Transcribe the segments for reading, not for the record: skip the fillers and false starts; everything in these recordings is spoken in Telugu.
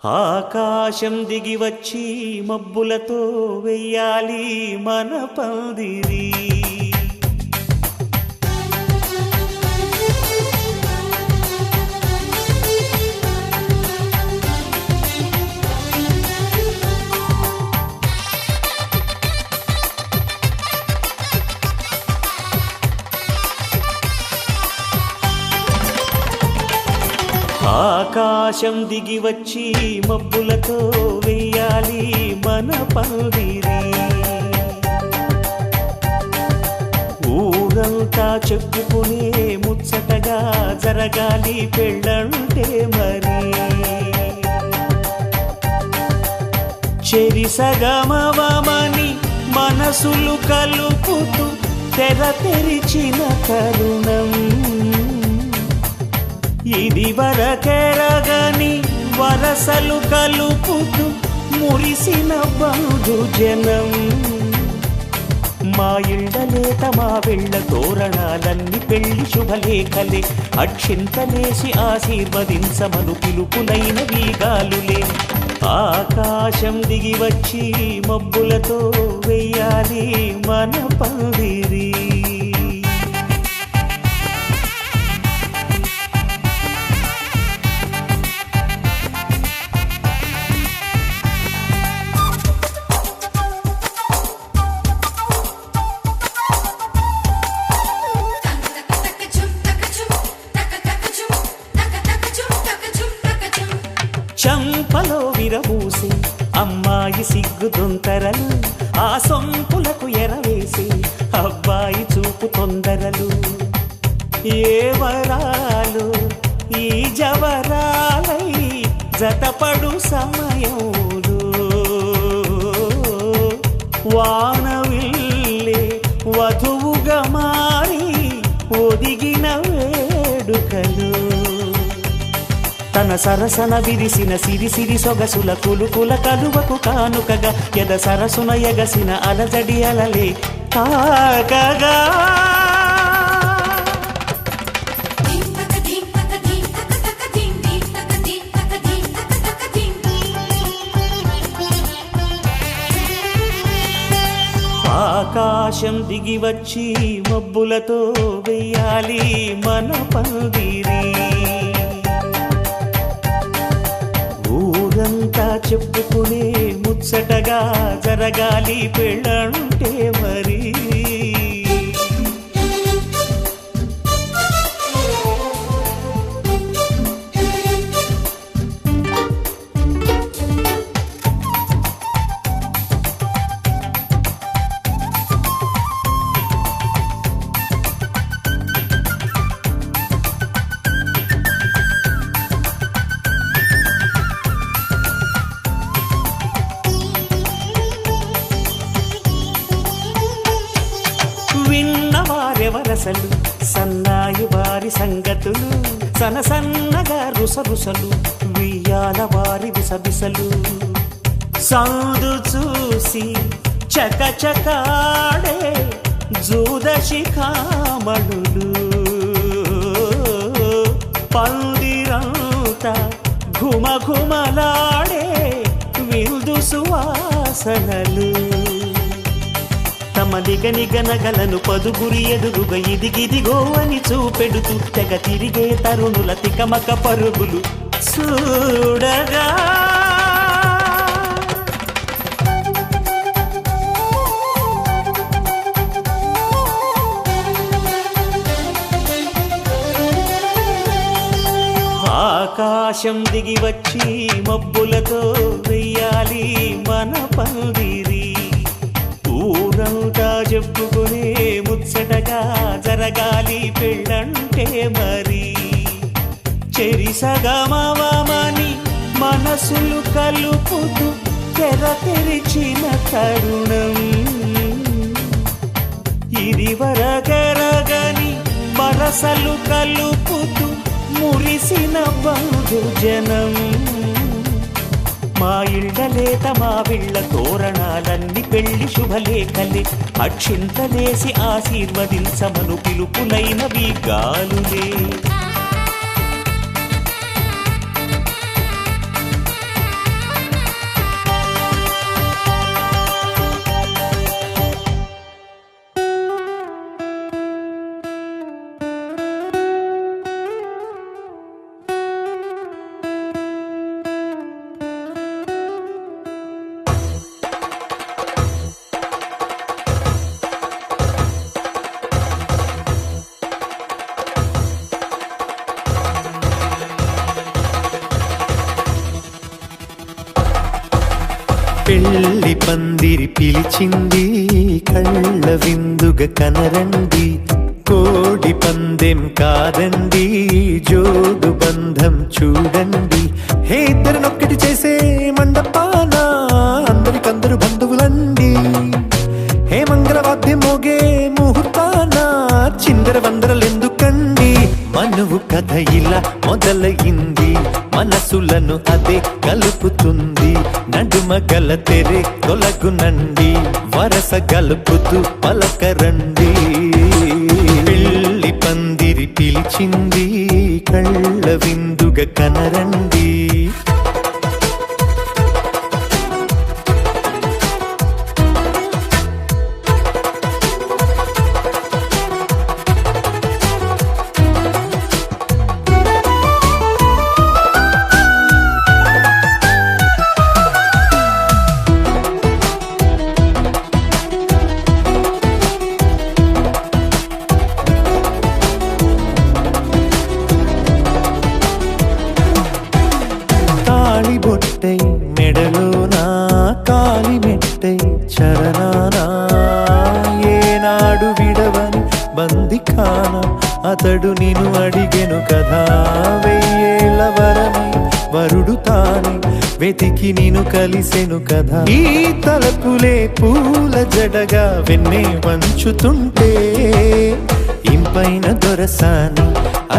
ఆకాశం దిగి వచ్చి మబ్బులతో వెయ్యాలి మన పందిరి. ఆకాశం దిగి వచ్చి మబ్బులతో వెయ్యాలి మన పందిరి. ఊరంతా చెప్పుకునే ముచ్చటగా జరగాలి పెళ్ళంటే మరి. చెరిసగమవమని మనసులు కలుపుతూ తెర తెరిచిన తరుణం ఇది వరకెరగని వరసలు కలుపుతూ మురిసిన బంధుజనం. మా ఇళ్ళలేత మా వెళ్ళ తోరణాలన్నీ పెళ్లి శుభలేఖలే. అక్షింతలేసి ఆశీర్వదించమను పిలుపులైన వీగాలులే. ఆకాశం దిగి వచ్చి మబ్బులతో వెయ్యాలి మన పందిరి. చంపలో విరబూసి అమ్మాయి సిగ్గుదొంతరలు, ఆ సొంపులకు ఎరవేసి అబ్బాయి చూపు తొందరలు. ఏ వరాలు ఈ జవరాలై జతపడు సమయంలో వానవిల్లే వధువుగా మారి ఒదిగిన వేడుకలు. తన సరసన విరిసిన సిరిసిరి సొగసుల కులుకుల కలువకు కానుకగా ఎద సరసున ఎగసిన అలజడి అలలే తాకగా. ఆకాశం దిగి వచ్చి మబ్బులతో వెయ్యాలి మన పందిరి. ఊరంతా చెప్పుకునే ముచ్చటగా జరగాలి పెళ్ళంటే మరి. విన్నవారెవరసలు సన్నాయి వారి సంగతులు, సనసన్నగా రుసరుసలు వియ్యాల వారి విసబిసలు. సందు చూసి చకచకాడే జూదశిఖామణులు, పందిరంతా ఘుమఘుమలాడే విందు సువాసనలు. తమ నిగనిగనగలను పదుగురి ఎదురుగా ఇదిగిదిగో అని చూపెడుతూ తెగ తిరిగే తరుణుల తికమక పరుగులు చూడగా. ఆకాశం దిగి వచ్చి మబ్బులతో వెయ్యాలి మన పందిరి. ఊరంతా చెప్పుకునే ముచ్చటగా జరగాలి పెళ్ళంటే మరి. చెరిసగమవమని మనసులు కలుపుతూ తెర తెరిచిన తరుణం ఇది వరకెరగని వరసలు కలుపుతూ మురిసిన బంధుజనం. మా ఇళ్ళలేత మా వీళ్ళ తోరణాలన్నీ పెళ్లి శుభలేఖలే. అక్షింతలేసి ఆశీర్వదించమను పిలుపులైనవి గాలులే. పెళ్లి పందిరి పిలిచింది కళ్ళ విందుగా కనరండి, కోడి పందెం కాదండి జోడు బంధం చూడండి. హే ఇద్దరినొక్కటి చేసే మండపాన అందరికందరు బంధువులండి. హే మంగళవాద్యం మోగే ముహూర్తాన చిందర వందరలెందుకండి. మనువు కథ ఇలా మొదలయింది, మనసులను అదే కలుపుతుంది. నడుమ గల తెరే తొలగునండి, వరస గలుపుతూ పలకరండి. పెళ్లి పందిరి పిలిచింది కళ్ళ విందుగా కనరండి. బొట్టై మెడలోనా కాలి మెట్టై చరణానా ఏనాడు విడవని బందిఖానా అతడు నిన్ను అడిగెను కదా. వెయ్యేళ్ళ వరమై వరుడు తానే వెతికి నిన్ను కలిసెను కదా. ఈ తలపులే పూల జడగా వెన్నే వంచుతుంటే ఇంపైన దొరసాని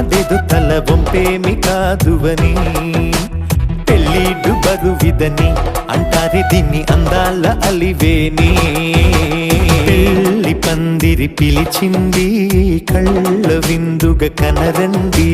అదేదో తల వంపేమి కాదువని. పెళ్ళిడు బరువిదని అంటారే దీన్ని అందాల అలివేని. పెళ్లి పందిరి పిలిచింది కళ్ళ విందుగా కనరండి.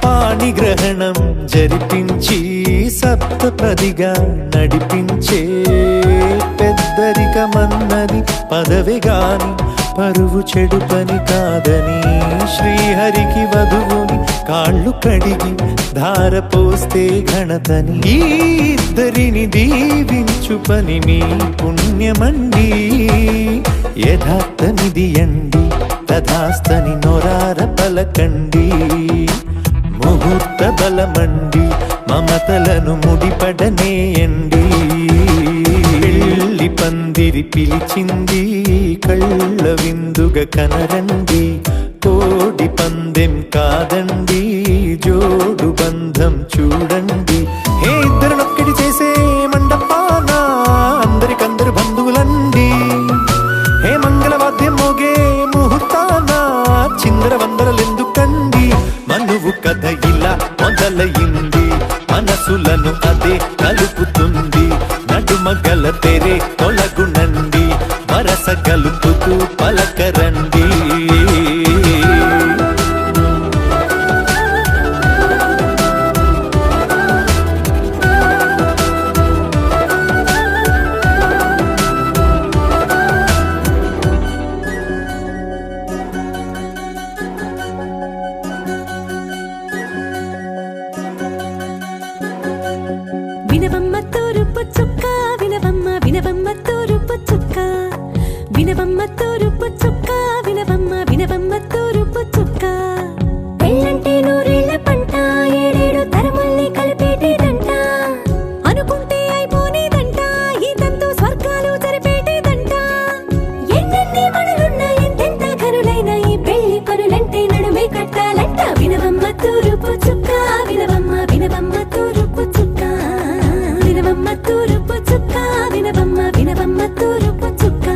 పాణిగ్రహణం జరిపించి సప్తపదిగా నడిపించే పెద్దరికమన్నది పదవి గాని పరువు చెడు పని కాదని. శ్రీహరికి వధువుని కాళ్ళు కడిగి ధార పోస్తే ఘనతని. ఈ ఇద్దరిని దీవించు పని మీ పుణ్యమండి. యథార్థనిది అండి తథాస్తని నొరార పలకండి. ముహూర్త బలమండి మమతలను ముడిపడనేయండి. పెళ్లి పందిరి పిలిచింది కళ్ళ విందుగా కనరండి. కోడి పందెం కాదండి జోడు బంధం చూడండి. హే ఇద్దరినొక్కటి చేసే మండపాన అందరికందరు బంధువులండి. హే మంగళవాద్యం మోగే ముహూర్తాన చిందర వందరలెందుకండి. మనువు కథ ఇలా మొదలయింది, మనసులను అదే కలుపుతుంది. నడుమ గల తెరే తొలగునండి, వరస గలుపుతూ పలకరండి. వినవమ్మ తూరుపు చుక్క వినవమ్మ వినవమ్మ తూరుపు చుక్క వినవమ్మ తూరుపు చుక్క వినవమ్మ వినవమ్మ తూరుపు చుక్క. పెళ్ళంటే నూరేళ్ల పంట ఏడేడు తరముల్ని కలిపేటేదంట. అనుకుంటే అయిపోనేదంట ఈ తంతు స్వర్గాలు జరిపేటేదంట. ఎన్నెన్ని మనులున్న ఎంతెంత కనులైన ఈ పెళ్లి పనులంటే నడుమే కట్టాలంట. వినవమ్మ తూరుపు చుక్క వినవమ్మ వినవమ్మ తూరుపు చుక్క వినవమ్మ తూరుపు చుక్క వినవమ్మ వినవమ్మ తూరుపు చుక్క.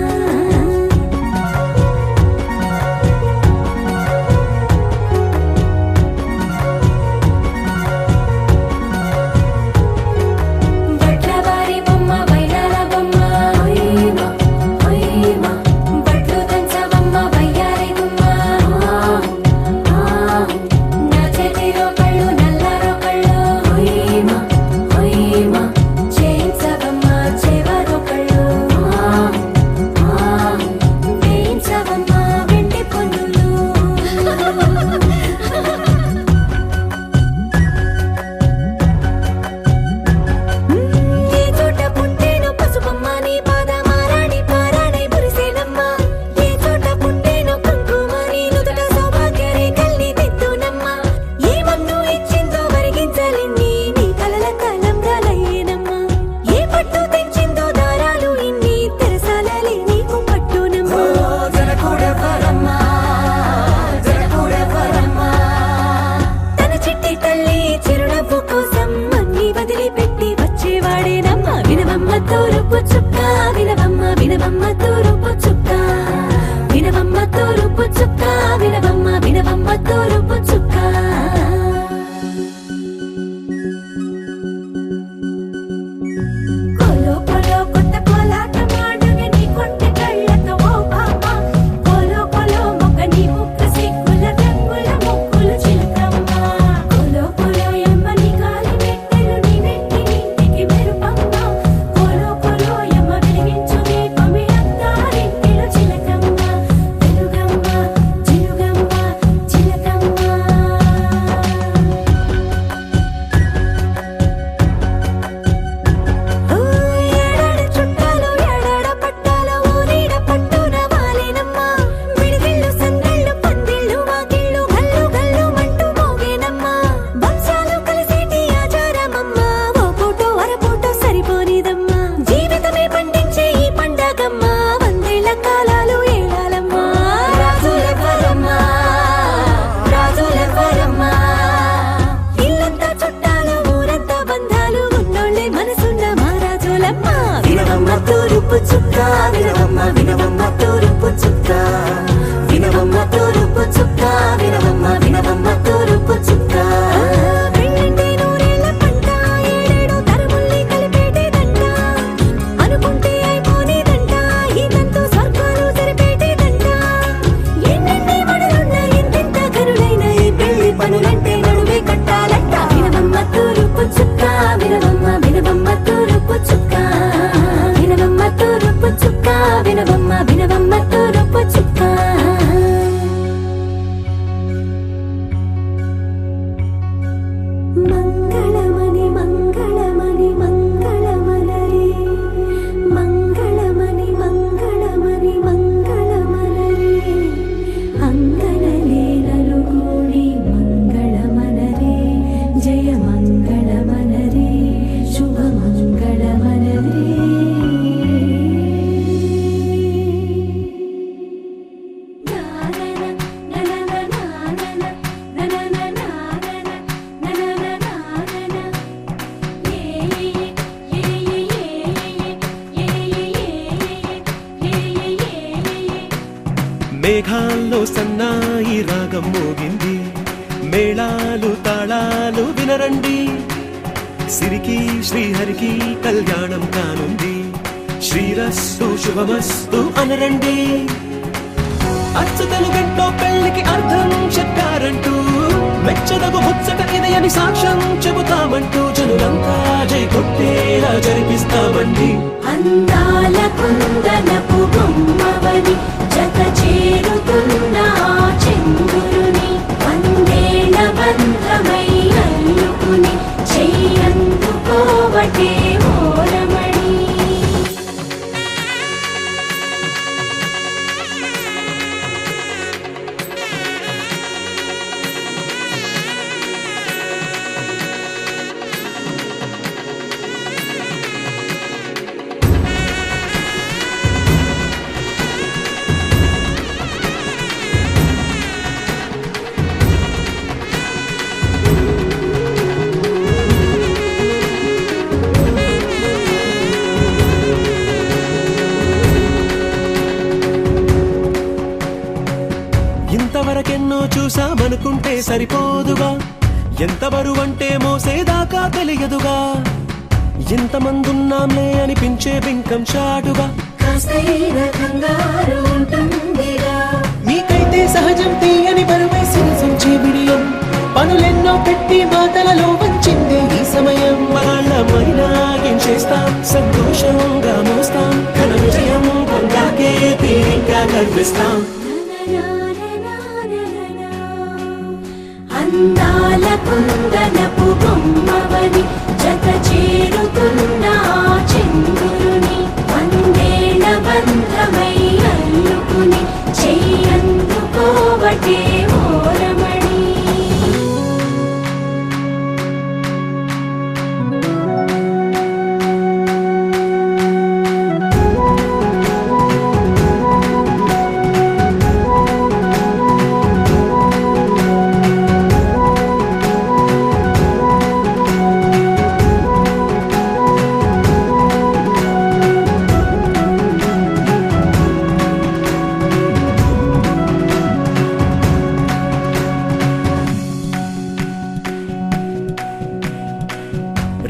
మేఘాల్లో సన్నాయి రాగం మోగింది, మేళాలు తాళాలు వినరండి, సిరికి శ్రీహరికి కళ్యాణం కానుంది, శ్రీరస్తు శుభమస్తు అనరండి. అచ్చతలు గంటో పెళ్లికి అర్థం చెప్పారంటూ, మెచ్చదగు ముచ్చట ఇది అని సాక్ష్యం చెబుతామంటూ, జనులంతా జై కొట్టేలా జరిపిస్తామండి. అందాల కుందనపు బొమ్మవని జత చేరుతున్న ఆ చంద్రుని, వందేళ్ల బంధమై అల్లుకుని చెయ్యందుకోవటే ఓరమణి. ఇంతవరకెన్నో చూసామనుకుంటే సరిపోదుగా, ఎంత బరువంటే మోసేదాకా తెలియదుగా, ఇంతమందున్నాంలే అనిపించే బింకం చాటుగా, కాస్తైన కంగారు ఉంటుందిగా. మీకైతే సహజం తీయని బరువేసిన సంచే బిడియం, పనులెన్నో పెట్టి మాటలలో వంచిందే ఈ సమయం. వాళ్ళమైనా ఏం చేస్తాం, సంతోషంగా మోస్తాం, ఘన విజయం పొందాకే తీరిగ్గా గర్విస్తాం. అందాల కుందనపు బొమ్మవని జత చేరుతున్న ఆ చంద్రుని, వందేళ్ల బంధమై అల్లుకుని చెయ్యందుకోవటే ఓరమణి.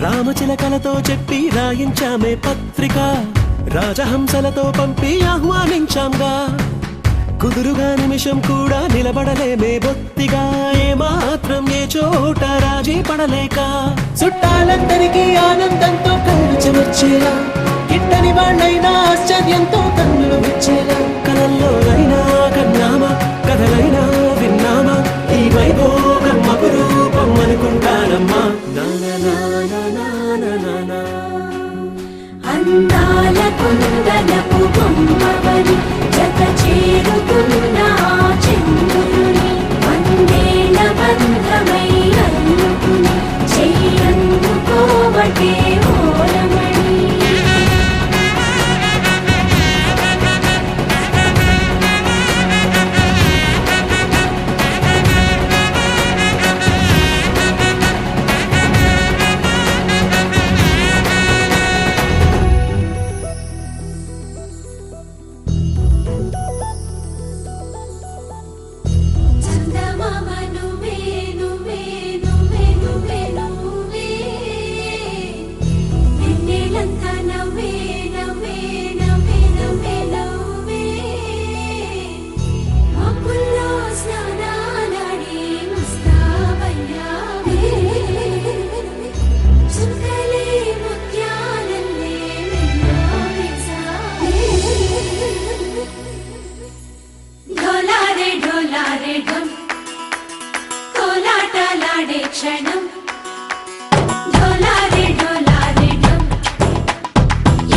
రామచిలకలతో చెప్పి రాయించామే పత్రిక, రాజహంసలతో పంపి ఆహ్వానించాంగా, కుదురుగా నిమిషం కూడా నిలబడలేమే బొత్తిగా, ఏ మాత్రం ఏ చోట రాజీ పడలేక, చుట్టాలందరికీ ఆనందంతో కళ్ళు చెమర్చేలా, గిట్టని వాళ్ళైనా ఆశ్చర్యంతో కన్నులు వచ్చేలా, కలల్లోనైనా కన్నామా కథలైనా విన్నామా, ఈ వైభోగం అపురూపం అనుకుంటానమ్మా. అందాల కుందనపు బొమ్మవని జత చేరుతున్న ఆ చంద్రుని, వందేళ్ల బంధమై అల్లుకుని చెయ్యందుకోవటే ఓరమణి. చందమామ నువ్వే నువ్వే నువ్వే నువ్వే నువ్వే, వెన్నెలంతా నవ్వే నవ్వే నవ్వే నవ్వే నవ్వే, మబ్బుల్లో స్నానాలాడి ముస్తాబయ్యావే, చుక్కలే ముత్యాలల్లే మెల్లో వేసావే. ఢోలారే ఢోలారే ఢం, కోలాటలాడే క్షణం, ఢోలారే ఢోలారే ఢం,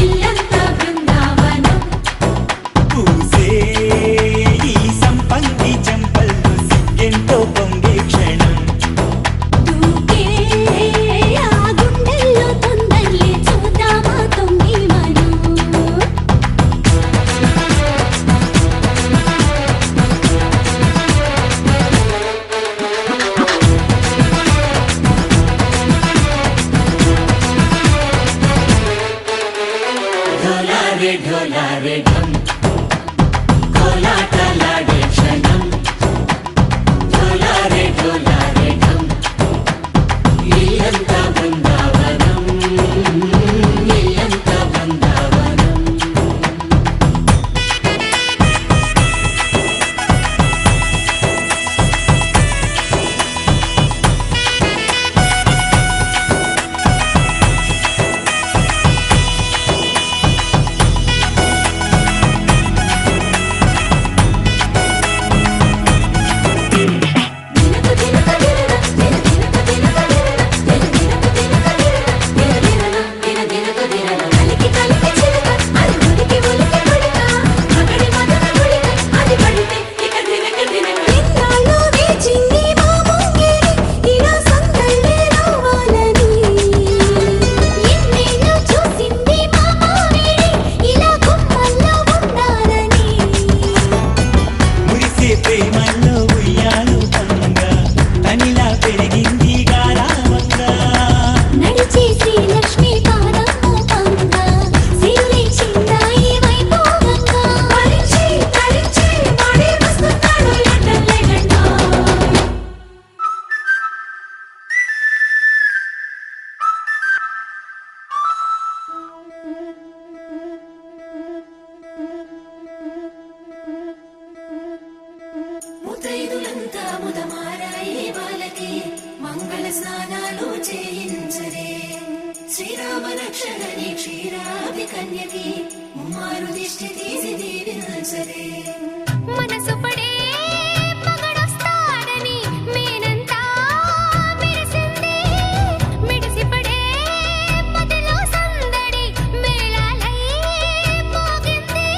ఇల్లంతా బృందావనం. పూసే ఈ సంపంగి చెంపల్లో సిగ్గెంతో పొంగే క్షణం, దూకే ఆ గుండెల్లో తొందరలే చూద్దామా తొంగి మనం. ఢోలారే ఢోలారే ఢం, కోలాటలాడే స్నానాలు చేయించరే శ్రీరామ రక్షణని క్షీరాది కన్యకి ముమ్మారు దిష్టి తీసి దీవించరే మనసు పడే మగడొస్తాడని మేనంతా మెరిసింది మిడిసి పడే మదిలో సందడి మేళాలై మోగింది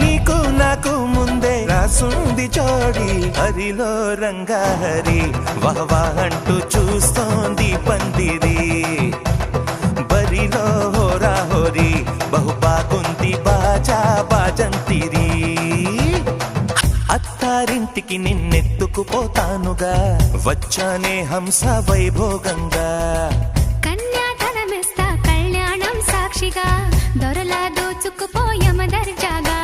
నీకు నాకు ముందే రాసుంది జోడి హరిలో రంగాహరి వహవా అంటూ చూస్తోంది పందిరి బరిలో హోరా హోరి బహు బాగుంది బాజా బాజంతిరి అత్తారింటికి నిన్నెత్తుకుపోతానుగా వచ్చానే హంస వైభోగంగా కన్యాధనమిస్తా కళ్యాణం సాక్షిగా దొరలా దోచుకుపోయమ దర్జాగా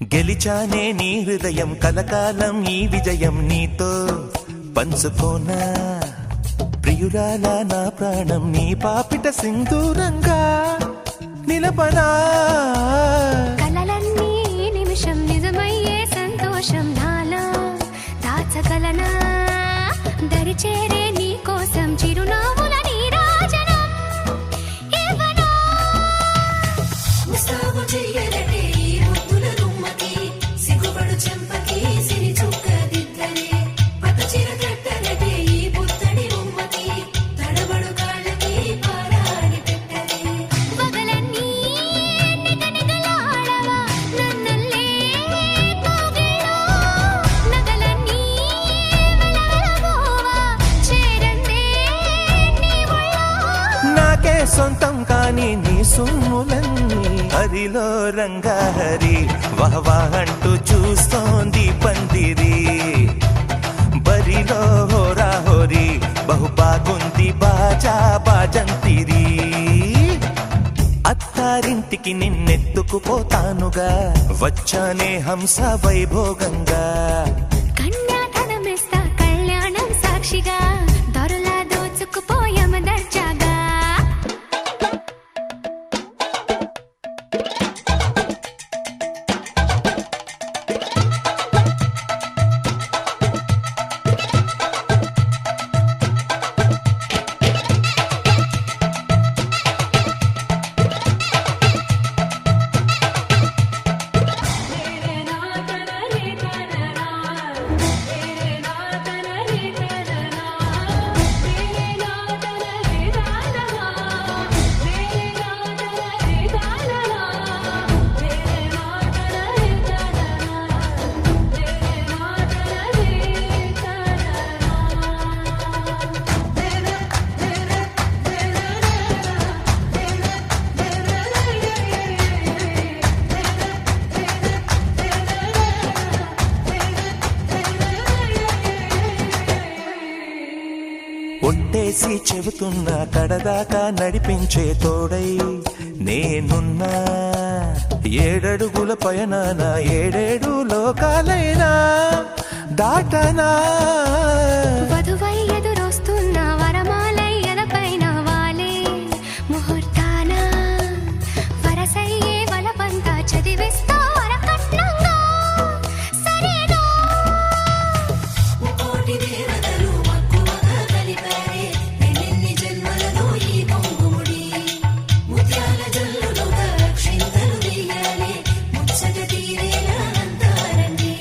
గెలిచానే నీ హృదయం కలకాలం ఈ విజయం నీతో పంచుకోనా ప్రియురాలా నా ప్రాణం నీ పాపిట సింధూరంగా నిలపనా కలలన్నీ నిమిషం నిజమయ్యే సంతోషం నాలో దాచగలనా దరిచేరే నీ కోసం చిరునవ్వుల నీరాజనం ఇవ్వనా ముస్తాబు చెయ్యలటే ఈ ముద్దుల గుమ్మకి సిగ్గుపడు చెంపకి సిరి చుక్క దిద్దరే పట్టు చీర కట్టలటే ఈ పుత్తడి బొమ్మకి తడబడు కాళ్ళకి పారాడి పెట్టరే పగలన్నీ నిగనిగలాడవా నన్నల్లే కోగిలో నగలన్నీ వెలవెలబోవా చేరందే నీ ఒళ్ళో నాకే సొంతం కాని నీ సొమ్ములన్నీ హరిలో రంగాహరి వహవా అంటూ చూస్తోంది పందిరి బరిలో హోరా హోరి బహు బాగుంది బాజా బాజంతిరి అత్తారింటికి నిన్నెత్తుకుపోతానుగా వచ్చానే హంస వైభోగంగా కన్యాధనమిస్తా కళ్యాణం సాక్షిగా దొరలా దోచుకుపోయమ దర్జాగా ఒట్టేసి చెబుతున్నా కడదాకా నడిపించే తోడై నేనున్నా ఏడడుగుల పయనాన ఏడేడు లోకాలైనా దాటనా వధువై ఎదురొస్తున్న వరమాలై ఎదపైన వాలే ముహూర్తాన వరసయ్యే వలపంతా చదివిస్తా వరకట్నంగా సరేనా కోటి దేవతలు మక్కువగా కలిపారే ఎన్నెన్ని జన్మలలో ఈ పొంగుముడి ముత్యాల జల్లులుగా క్షింతలు వేయాలి ముచ్చట తీరేలా అంతారండి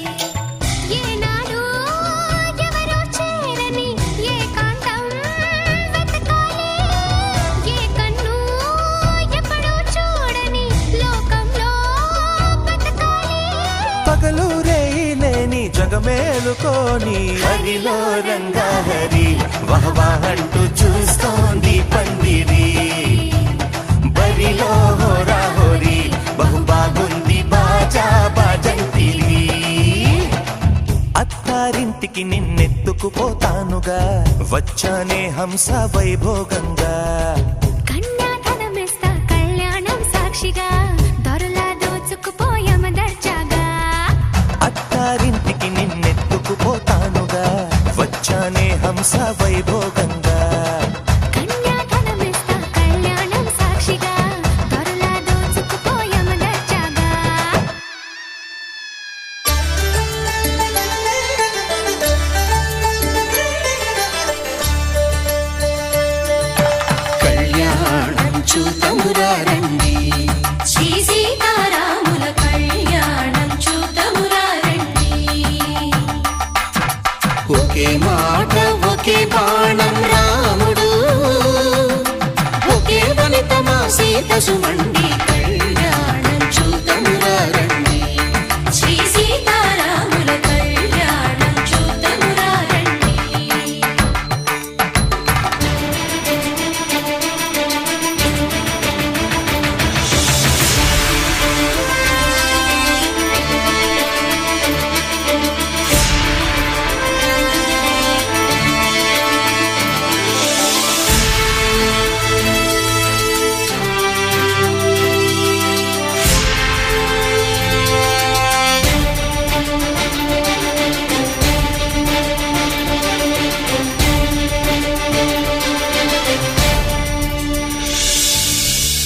ఏనాడు ఎవరో చేరని ఏకాంతం వెతకాలి ఏ కన్ను ఎప్పుడూ చూడని లోకంలో బతకాలి పగలు రేయి లేని జగమేలుకోని హరిలో రంగాహరి వహవా వచ్చానే హంస వైభోగంగా కన్యాధనమిస్తా కళ్యాణం సాక్షిగా దొరలా దోచుకుపోయామ దర్జాగా అత్తారింటికి నిన్నెత్తుకుపోతానుగా వచ్చానే హంస వైభోగంగా కన్యాధనమిస్తా కళ్యాణం సాక్షిగా దొరలా దోచుకుపోయామ దర్జాగా కళ్యాణం చూతమురా రండి శ్రీ సీతారాముల కళ్యాణం చూతమురా రండి ఒకే మాట ఒకే బాణం రాముడు ఒకే వనిత మా సీత సుమండి కళ్యాణం చూతమురా రండి శ్రీ సీతారాముల కళ్యాణం చూతమురా రండి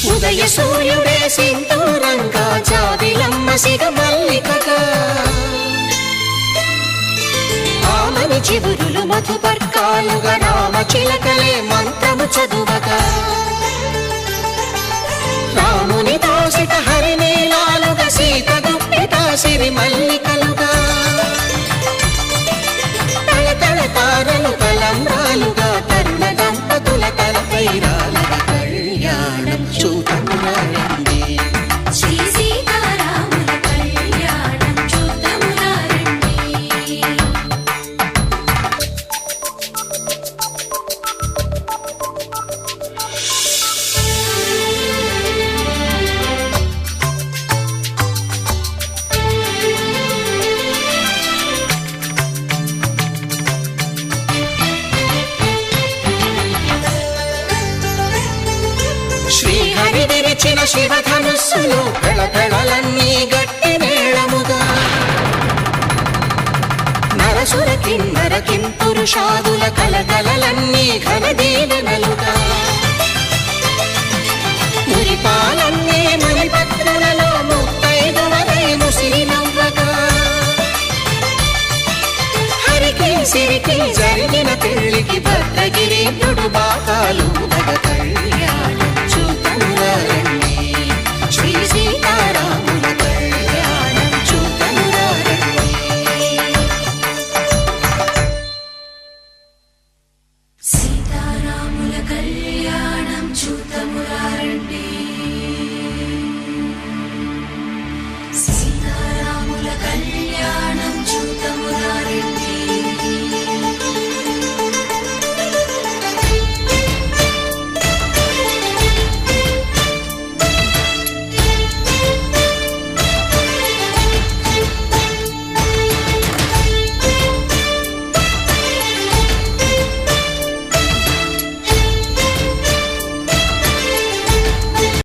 ఉదయ సూర్యుడే సింధూరంగా జాబిలమ్మ సిగ మల్లికగా ఆమని చివురులు మధుపర్కాలుగా రామ చిలకలే మంత్రము చదువగా రాముని దోసిట హరినీలాలుగా సీత గుప్పిట సిరి మల్లికలుగా తళతళ తారలు తలంబ్రాలుగా తరుణ దంపతుల తలపైరాలుగా కళ్యాణం చూతమురా రండి శ్రీ సీతారాముల కళ్యాణం చూతమురా రండి శ్రీహరి విరిచిన శివధనుస్సులు కళకళలన్నీ గట్టి మేళముగా నరసుర కిన్నర కింపురుషాదుల కలకలలన్నీ ఘన దీవెనలుగా మురిపాలన్నీ మణిపత్రులలో ముత్తైదువరై ముసిరి నవ్వగా హరికి సిరికి జరిగిన పెళ్లికి భద్ర